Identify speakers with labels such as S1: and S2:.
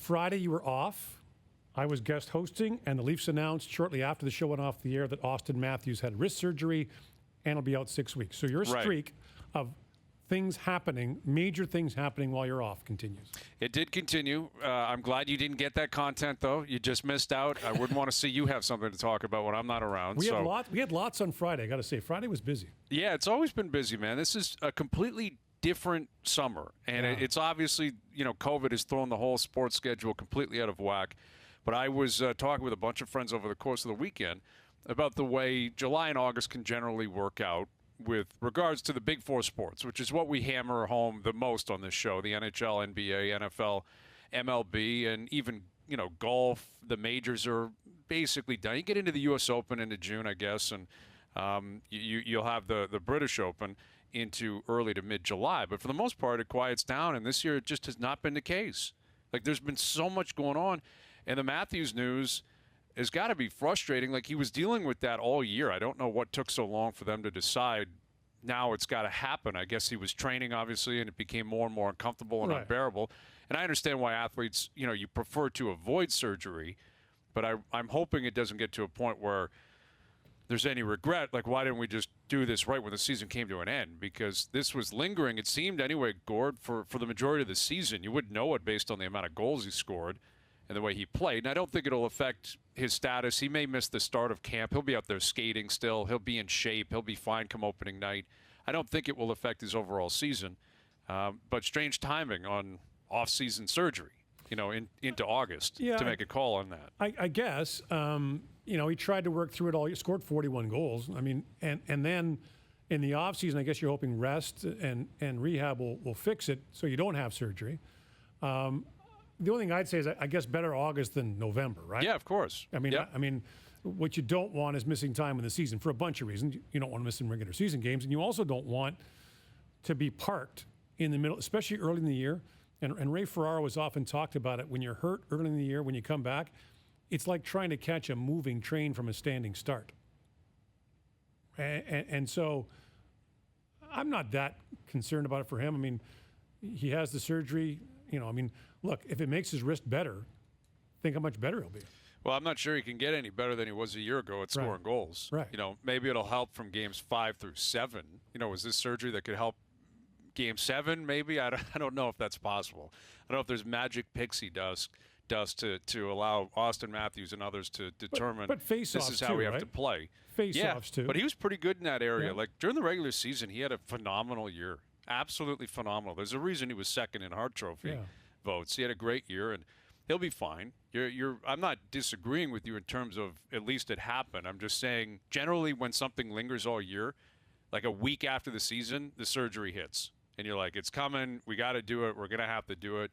S1: Friday, you were off. I was guest hosting, and the Leafs announced shortly after the show went off the air that Auston Matthews had wrist surgery and will be out 6 weeks. So your streak of things happening, major things happening while you're off continues.
S2: It did continue. I'm glad you didn't get that content, though. You just missed out. I wouldn't want to see you have something to talk about when I'm not around.
S1: We had lots on Friday, I got to say. Friday was busy.
S2: Yeah, it's always been busy, man. This is a completely different summer, and it's obviously, COVID has thrown the whole sports schedule completely out of whack. But I was talking with a bunch of friends over the course of the weekend about the way July and August can generally work out with regards to the big four sports, which is what we hammer home the most on this show, the NHL, NBA, NFL, MLB, and even, golf. The majors are basically done. You get into the U.S. Open into June, I guess, and you'll have the British Open into early to mid-July. But for the most part, it quiets down, and this year it just has not been the case. Like, there's been so much going on. And the Matthews news has got to be frustrating. Like, he was dealing with that all year. I don't know what took so long for them to decide now it's got to happen. I guess he was training, obviously, and it became more and more uncomfortable and unbearable. And I understand why athletes, you prefer to avoid surgery. But I'm hoping it doesn't get to a point where there's any regret. Like, why didn't we just do this right when the season came to an end? Because this was lingering, it seemed anyway, Gord, for the majority of the season. You wouldn't know it based on the amount of goals he scored and the way he played. And I don't think it'll affect his status. He may miss the start of camp. He'll be out there skating still. He'll be in shape. He'll be fine come opening night. I don't think it will affect his overall season. But strange timing on off-season surgery, into August to make a call on that.
S1: I guess, he tried to work through it all. He scored 41 goals. I mean, and then in the offseason, I guess you're hoping rest and rehab will fix it so you don't have surgery. The only thing I'd say is, I guess, better August than November, right?
S2: Yeah, of course.
S1: I mean, what you don't want is missing time in the season for a bunch of reasons. You don't want to miss some regular season games, and you also don't want to be parked in the middle, especially early in the year. And Ray Ferraro has often talked about it. When you're hurt early in the year, when you come back, it's like trying to catch a moving train from a standing start. And so I'm not that concerned about it for him. I mean, he has the surgery. Look, if it makes his wrist better, think how much better he'll be.
S2: Well, I'm not sure he can get any better than he was a year ago at scoring goals.
S1: Right.
S2: Maybe it'll help from games 5 through 7. Was this surgery that could help game 7? Maybe I don't know if that's possible. I don't know if there's magic pixie dust to allow Auston Matthews and others to determine
S1: but
S2: this is how we have to play.
S1: Face-offs too.
S2: But he was pretty good in that area.
S1: Yeah.
S2: Like during the regular season, he had a phenomenal year. Absolutely phenomenal. There's a reason he was second in Hart Trophy votes. He had a great year, and he'll be fine. I'm not disagreeing with you in terms of at least it happened. I'm just saying generally when something lingers all year, like a week after the season, the surgery hits. And you're like, it's coming. We got to do it. We're going to have to do it.